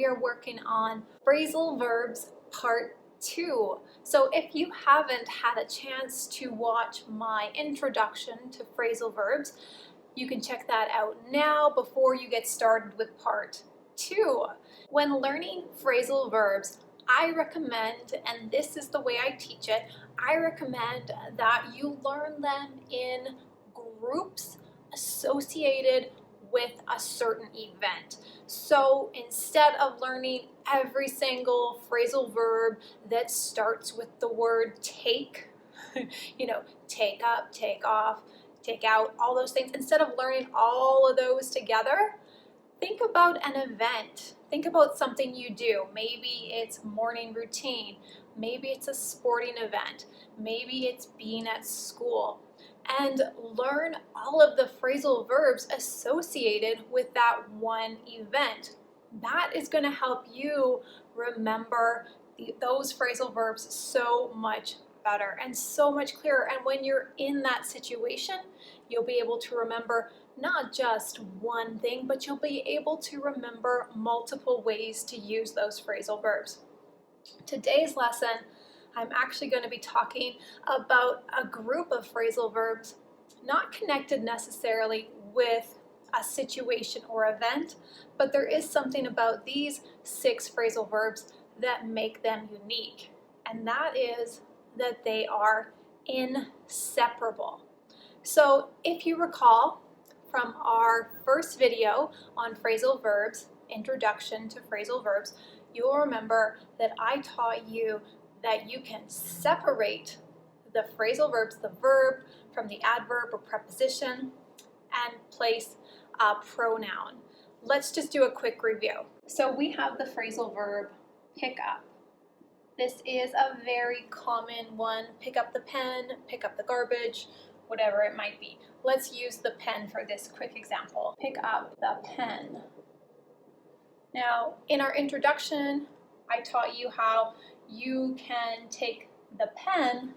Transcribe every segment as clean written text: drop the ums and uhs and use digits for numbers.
we are working on phrasal verbs part 2. So if you haven't had a chance to watch my introduction to phrasal verbs, you can check that out now before you get started with part 2. When learning phrasal verbs, I recommend, and this is the way I teach it, I recommend that you learn them in groups associated with a certain event. So instead of learning every single phrasal verb that starts with the word take, take up, take off, take out, all those things, instead of learning all of those together, think about an event. Think about something you do. Maybe it's morning routine. Maybe it's a sporting event. Maybe it's being at school. And learn all of the phrasal verbs associated with that one event. That is going to help you remember those phrasal verbs so much better and so much clearer. And when you're in that situation, you'll be able to remember not just one thing, but you'll be able to remember multiple ways to use those phrasal verbs. Today's lesson, I'm actually going to be talking about a group of phrasal verbs, not connected necessarily with a situation or event, but there is something about these 6 phrasal verbs that make them unique, and that is that they are inseparable. So if you recall from our first video on phrasal verbs, Introduction to Phrasal Verbs, you'll remember that I taught you that you can separate the phrasal verbs, the verb, from the adverb or preposition, and place a pronoun. Let's just do a quick review. So we have the phrasal verb pick up. This is a very common one. Pick up the pen, pick up the garbage, whatever it might be. Let's use the pen for this quick example. Pick up the pen. Now, in our introduction, I taught you how you can take the pen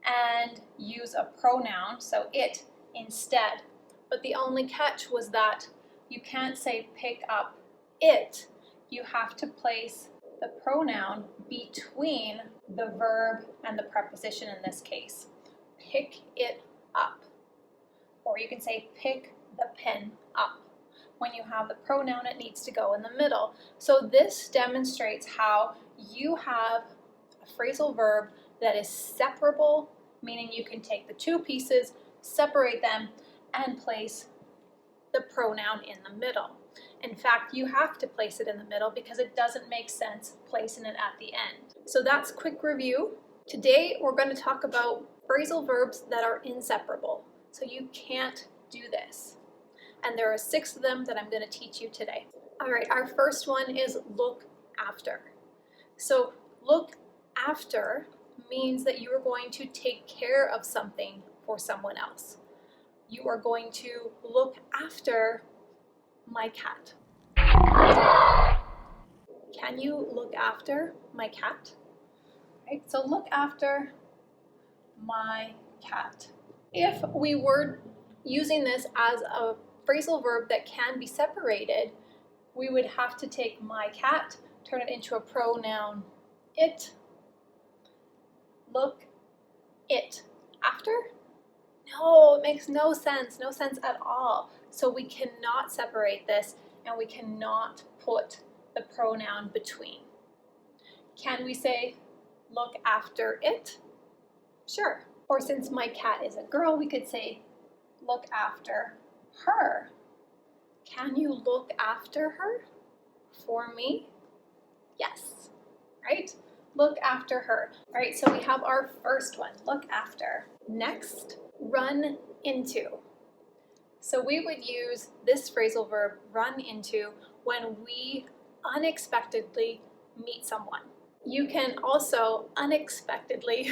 and use a pronoun, so it, instead. But the only catch was that you can't say pick up it. You have to place the pronoun between the verb and the preposition in this case. Pick it up. Or you can say pick the pen up. When you have the pronoun, it needs to go in the middle. So this demonstrates how you have a phrasal verb that is separable, meaning you can take the 2 pieces, separate them, and place the pronoun in the middle. In fact, you have to place it in the middle because it doesn't make sense placing it at the end. So that's quick review. Today, we're going to talk about phrasal verbs that are inseparable. So you can't do this. And there are 6 of them that I'm going to teach you today. All right, our first one is look after. So look after means that you are going to take care of something for someone else. You are going to look after my cat. Can you look after my cat? Right, so look after my cat. If we were using this as a phrasal verb that can be separated, we would have to take my cat, turn it into a pronoun it, look it after. No, it makes no sense at all. So we cannot separate this and we cannot put the pronoun between. Can we say look after it? Sure. Or since my cat is a girl, we could say look after her. Can you look after her for me? Yes, right? Look after her. All right, so we have our first one, look after. Next, run into. So we would use this phrasal verb, run into, when we unexpectedly meet someone. You can also unexpectedly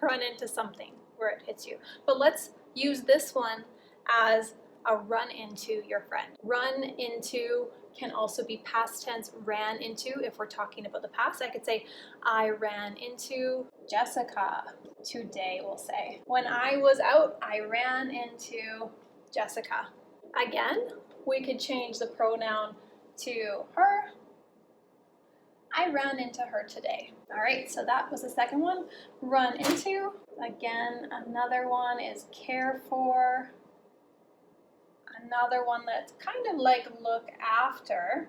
run into something where it hits you. But let's use this one as a run into your friend. Run into can also be past tense, ran into. If we're talking about the past, I could say, I ran into Jessica today, we'll say. When I was out, I ran into Jessica. Again, we could change the pronoun to her I ran into her today. All right, so that was the second one. Run into. Again, another one is care for. Another one that's kind of like look after.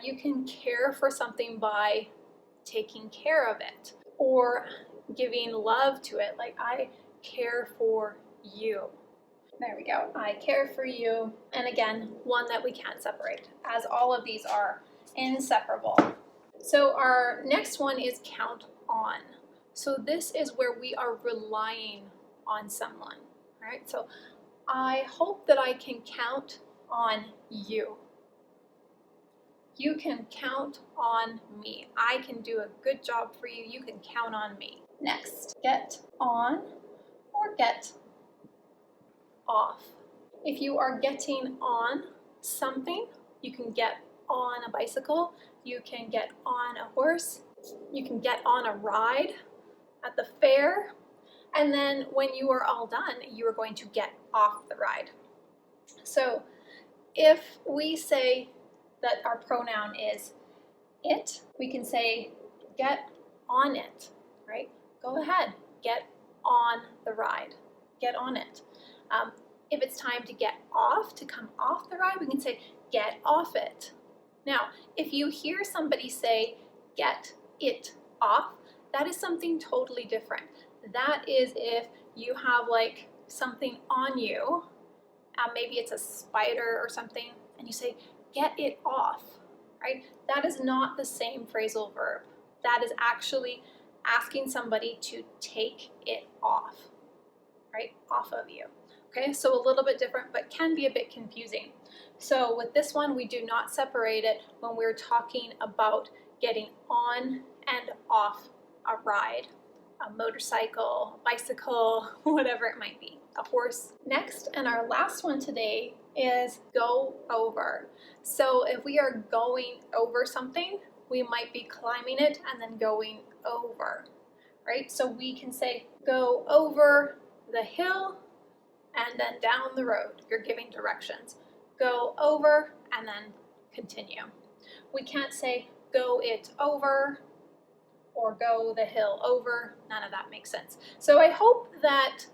You can care for something by taking care of it or giving love to it, like I care for you. There we go. I care for you. And again, one that we can't separate, as all of these are inseparable. So our next one is count on. So this is where we are relying on someone, right? So I hope that I can count on you. You can count on me. I can do a good job for you. You can count on me. Next, get on or get off. If you are getting on something, you can get on a bicycle, you can get on a horse, you can get on a ride at the fair, and then when you are all done, you are going to get off the ride. So if we say that our pronoun is it, we can say get on it, right? Go ahead, get on the ride, get on it. If it's time to get off, to come off the ride, we can say get off it. Now, if you hear somebody say get it off, that is something totally different. That is if you have like something on you, maybe it's a spider or something, and you say get it off, right? That is not the same phrasal verb. That is actually asking somebody to take it off, right? Off of you. Okay, so a little bit different, but can be a bit confusing. So with this one, we do not separate it when we're talking about getting on and off a ride, a motorcycle, a bicycle, whatever it might be, a horse. Next, and our last one today is go over. So if we are going over something, we might be climbing it and then going over, right? So we can say go over the hill and then down the road. You're giving directions. Go over and then continue. We can't say go it over or go the hill over. None of that makes sense. So I hope that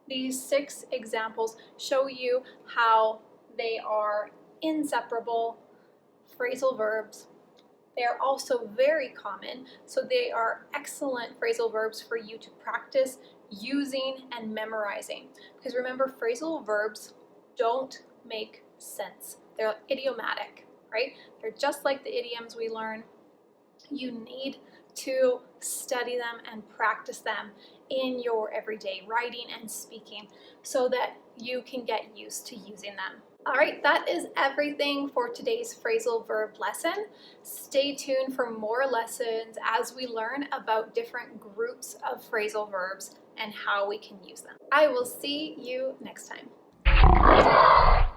these 6 examples show you how they are inseparable phrasal verbs. They are also very common, so they are excellent phrasal verbs for you to practice using and memorizing. Because remember, phrasal verbs don't make sense. They're idiomatic, right? They're just like the idioms we learn. You need to study them and practice them in your everyday writing and speaking so that you can get used to using them. All right, that is everything for today's phrasal verb lesson. Stay tuned for more lessons as we learn about different groups of phrasal verbs and how we can use them. I will see you next time.